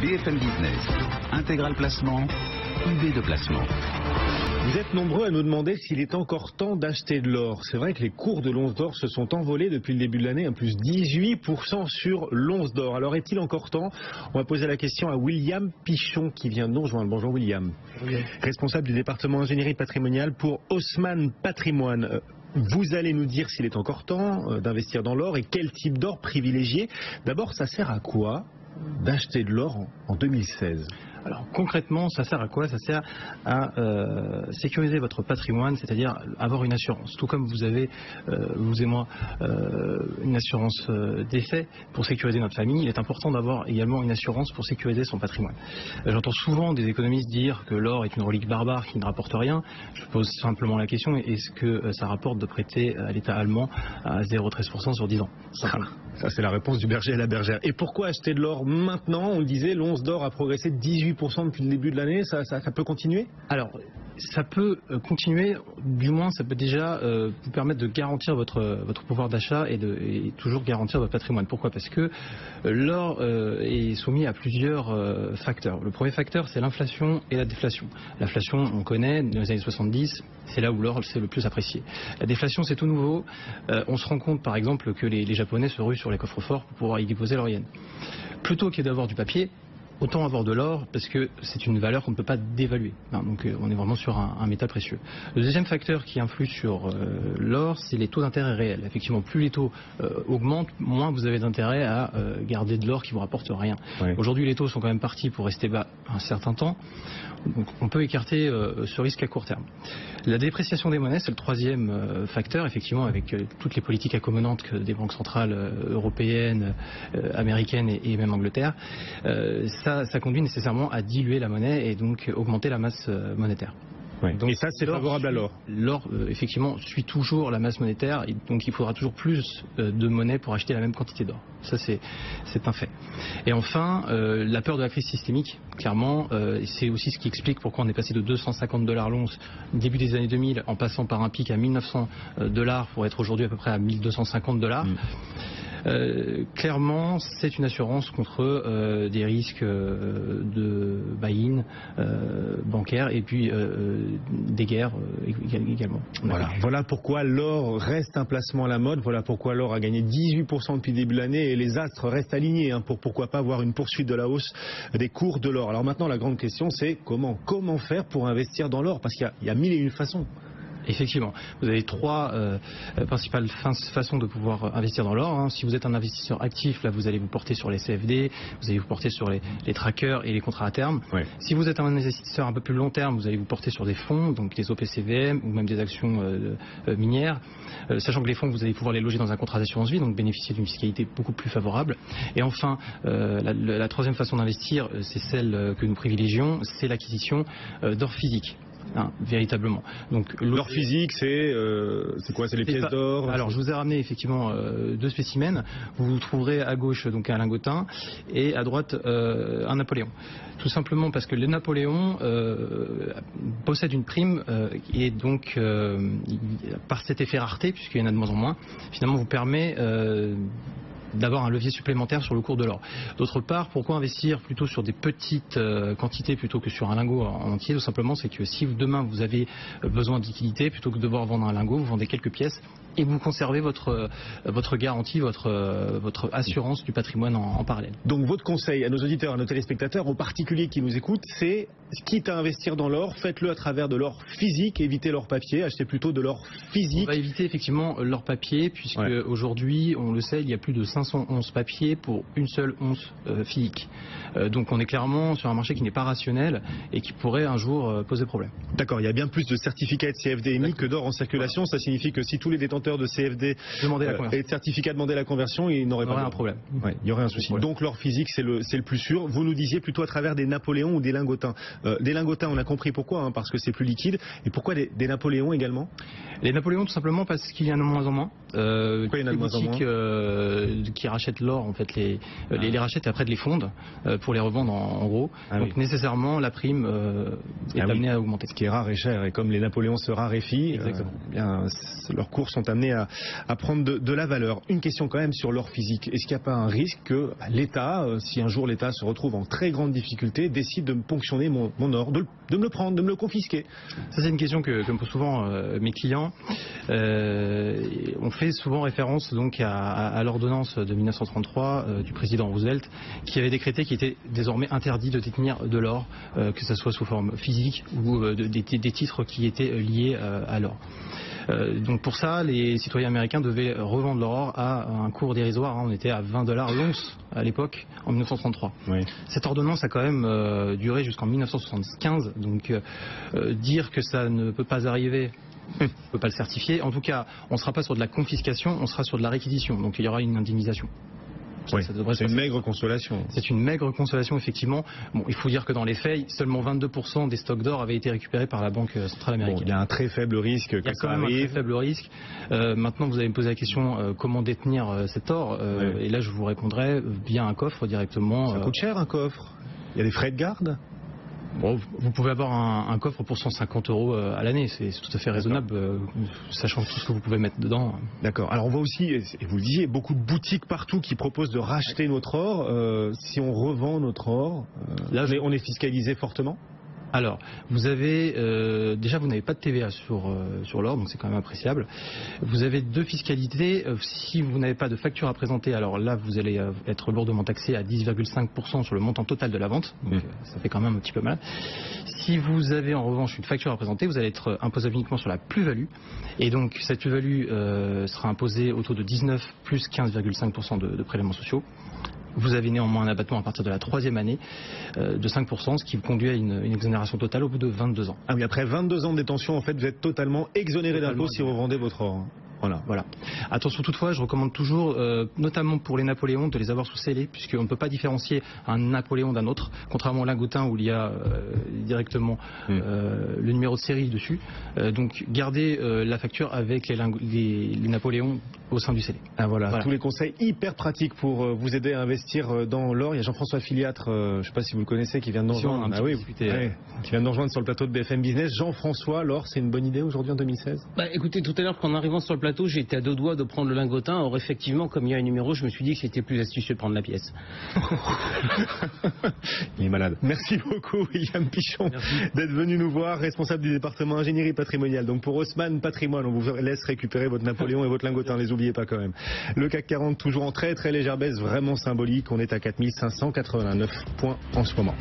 BFM Business, intégral placement, UV de placement. Vous êtes nombreux à nous demander s'il est encore temps d'acheter de l'or. C'est vrai que les cours de l'once d'or se sont envolés depuis le début de l'année, plus 18% sur l'once d'or. Alors est-il encore temps? On va poser la question à William Pichon qui vient de nous rejoindre. Bonjour William. Oui. Responsable du département ingénierie patrimoniale pour Haussmann Patrimoine. Vous allez nous dire s'il est encore temps d'investir dans l'or et quel type d'or privilégier. D'abord, ça sert à quoi d'acheter de l'or en 2016? Alors concrètement, ça sert à quoi? Ça sert à sécuriser votre patrimoine, c'est-à-dire avoir une assurance. Tout comme vous avez, vous et moi, une assurance décès pour sécuriser notre famille, il est important d'avoir également une assurance pour sécuriser son patrimoine. J'entends souvent des économistes dire que l'or est une relique barbare qui ne rapporte rien. Je pose simplement la question, est-ce que ça rapporte de prêter à l'État allemand à 0,13% sur 10 ans? Ça c'est la réponse du berger à la bergère. Et pourquoi acheter de l'or maintenant? On le disait, l'once d'or a progressé de 18% depuis le début de l'année, ça peut continuer? Alors, ça peut continuer, du moins ça peut déjà vous permettre de garantir votre pouvoir d'achat et toujours garantir votre patrimoine. Pourquoi? Parce que l'or est soumis à plusieurs facteurs. Le premier facteur, c'est l'inflation et la déflation. L'inflation, on connaît, dans les années 70, c'est là où l'or s'est le plus apprécié. La déflation, c'est tout nouveau. On se rend compte, par exemple, que les Japonais se ruent sur les coffres forts pour pouvoir y déposer leur yen. Plutôt que d'avoir du papier, autant avoir de l'or parce que c'est une valeur qu'on ne peut pas dévaluer. Donc on est vraiment sur un métal précieux. Le deuxième facteur qui influe sur l'or, c'est les taux d'intérêt réels. Effectivement, plus les taux augmentent, moins vous avez d'intérêt à garder de l'or qui vous rapporte rien. Oui. Aujourd'hui, les taux sont quand même partis pour rester bas un certain temps. Donc on peut écarter ce risque à court terme. La dépréciation des monnaies, c'est le troisième facteur, effectivement, avec toutes les politiques accommodantes des banques centrales européennes, américaines et même Angleterre. Ça conduit nécessairement à diluer la monnaie et donc augmenter la masse monétaire. Ouais. Donc, et ça, c'est favorable à l'or. L'or, effectivement, suit toujours la masse monétaire, et donc il faudra toujours plus de monnaie pour acheter la même quantité d'or. Ça, c'est un fait. Et enfin, la peur de la crise systémique, clairement, c'est aussi ce qui explique pourquoi on est passé de 250 $ l'once début des années 2000, en passant par un pic à 1900 $ pour être aujourd'hui à peu près à 1250 $. Clairement, c'est une assurance contre des risques de buy-in bancaire et puis des guerres également. Voilà pourquoi l'or reste un placement à la mode. Voilà pourquoi l'or a gagné 18% depuis le début de l'année et les astres restent alignés pour pourquoi pas avoir une poursuite de la hausse des cours de l'or. Alors maintenant, la grande question, c'est comment faire pour investir dans l'or? Parce qu'il y a mille et une façons. Effectivement, vous avez trois principales façons de pouvoir investir dans l'or. Si vous êtes un investisseur actif, là vous allez vous porter sur les CFD, vous allez vous porter sur les trackers et les contrats à terme. Ouais. Si vous êtes un investisseur un peu plus long terme, vous allez vous porter sur des fonds, donc les OPCVM ou même des actions minières, sachant que les fonds, vous allez pouvoir les loger dans un contrat d'assurance vie, donc bénéficier d'une fiscalité beaucoup plus favorable. Et enfin, la troisième façon d'investir, c'est celle que nous privilégions, c'est l'acquisition d'or physique. Véritablement. Donc l'or physique, c'est quoi? C'est les pièces d'or? Alors je vous ai ramené effectivement deux spécimens. Vous trouverez à gauche donc un lingotin et à droite un Napoléon. Tout simplement parce que le Napoléon possède une prime et donc par cet effet rareté, puisqu'il y en a de moins en moins, finalement vous permet d'avoir un levier supplémentaire sur le cours de l'or. D'autre part, pourquoi investir plutôt sur des petites quantités plutôt que sur un lingot en entier? Tout simplement, c'est que si demain vous avez besoin de liquidité, plutôt que de devoir vendre un lingot, vous vendez quelques pièces et vous conservez votre garantie, votre assurance du patrimoine en parallèle. Donc votre conseil à nos auditeurs, à nos téléspectateurs, aux particuliers qui nous écoutent, c'est quitte à investir dans l'or, faites-le à travers de l'or physique, évitez l'or papier, achetez plutôt de l'or physique. On va éviter effectivement l'or papier, puisque aujourd'hui, on le sait, il y a plus de 500 onces papier pour une seule once physique. Donc on est clairement sur un marché qui n'est pas rationnel et qui pourrait un jour poser problème. D'accord, il y a bien plus de certificats de CFD émis que d'or en circulation. Ça signifie que si tous les détenteurs de CFD et de certificats demandaient la conversion, ils n'auraient pas un problème. Ouais, il y aurait un souci. Donc l'or physique, c'est le plus sûr. Vous nous disiez plutôt à travers des Napoléons ou des lingotins. Des lingotins, on a compris pourquoi, parce que c'est plus liquide. Et pourquoi des Napoléons également? Les Napoléons, tout simplement parce qu'il y en a de moins en moins. Pourquoi il y en a de moins en moins? Qui rachètent l'or, en fait, les rachètent et après de les fondent pour les revendre en gros. Donc nécessairement, la prime est amenée à augmenter. Ce qui est rare et cher. Et comme les Napoléons se raréfient, leurs cours sont amenés à prendre de la valeur. Une question quand même sur l'or physique. Est-ce qu'il n'y a pas un risque que l'État, si un jour l'État se retrouve en très grande difficulté, décide de me ponctionner mon or, de me le prendre, de me le confisquer? Ça, c'est une question que me posent souvent mes clients. On fait souvent référence donc à l'ordonnance de 1933 du président Roosevelt, qui avait décrété qu'il était désormais interdit de détenir de l'or, que ce soit sous forme physique ou des titres qui étaient liés à l'or. Donc pour ça, les citoyens américains devaient revendre leur or à un cours dérisoire. On était à $20 l'once à l'époque, en 1933. Oui. Cette ordonnance a quand même duré jusqu'en 1975. Donc dire que ça ne peut pas arriver, on ne peut pas le certifier. En tout cas, on ne sera pas sur de la confiscation, on sera sur de la réquisition. Donc il y aura une indemnisation. Oui, c'est une maigre consolation. C'est une maigre consolation, effectivement. Bon, il faut dire que dans les faits, seulement 22% des stocks d'or avaient été récupérés par la Banque centrale américaine. Bon, il y a un très faible risque que ça arrive. Il y a quand même un très faible risque. Maintenant, vous allez me poser la question comment détenir cet or. Et là, je vous répondrai via un coffre directement. Ça coûte cher un coffre. Il y a des frais de garde. Bon, vous pouvez avoir un coffre pour 150 € à l'année, c'est tout à fait raisonnable, sachant tout ce que vous pouvez mettre dedans. D'accord. Alors on voit aussi, et vous le disiez, beaucoup de boutiques partout qui proposent de racheter notre or. Si on revend notre or, là on est fiscalisé fortement. Alors, vous avez déjà vous n'avez pas de TVA sur l'or, donc c'est quand même appréciable. Vous avez deux fiscalités. Si vous n'avez pas de facture à présenter, alors là vous allez être lourdement taxé à 10,5% sur le montant total de la vente. Donc ça fait quand même un petit peu mal. Si vous avez en revanche une facture à présenter, vous allez être imposable uniquement sur la plus-value. Et donc cette plus-value sera imposée au taux de 19 plus 15,5% de prélèvements sociaux. Vous avez néanmoins un abattement à partir de la 3e année de 5%, ce qui vous conduit à une exonération totale au bout de 22 ans. Ah oui, après 22 ans de détention, en fait, vous êtes totalement exonéré d'impôt si vous revendez votre or. Voilà. Attention toutefois, je recommande toujours, notamment pour les Napoléons, de les avoir sous scellé, puisqu'on ne peut pas différencier un Napoléon d'un autre, contrairement au lingotin où il y a directement le numéro de série dessus. Donc gardez la facture avec les Napoléons au sein du scellé. Ah voilà, tous les conseils hyper pratiques pour vous aider à investir dans l'or. Il y a Jean-François Filiatre, je ne sais pas si vous le connaissez, qui vient de nous rejoindre. Qui vient de nous rejoindre sur le plateau de BFM Business. Jean-François, l'or, c'est une bonne idée aujourd'hui en 2016? Écoutez, tout à l'heure, en arrivant sur le plateau, j'étais à deux doigts de prendre le lingotin. Or, effectivement, comme il y a un numéro, je me suis dit que c'était plus astucieux de prendre la pièce. Il est malade. Merci beaucoup, William Pichon, d'être venu nous voir, responsable du département ingénierie patrimoniale. Donc pour Haussmann Patrimoine, on vous laisse récupérer votre Napoléon et votre lingotin, les oubliez pas quand même. Le CAC 40 toujours en très très légère baisse, vraiment symbolique. On est à 4589 points en ce moment.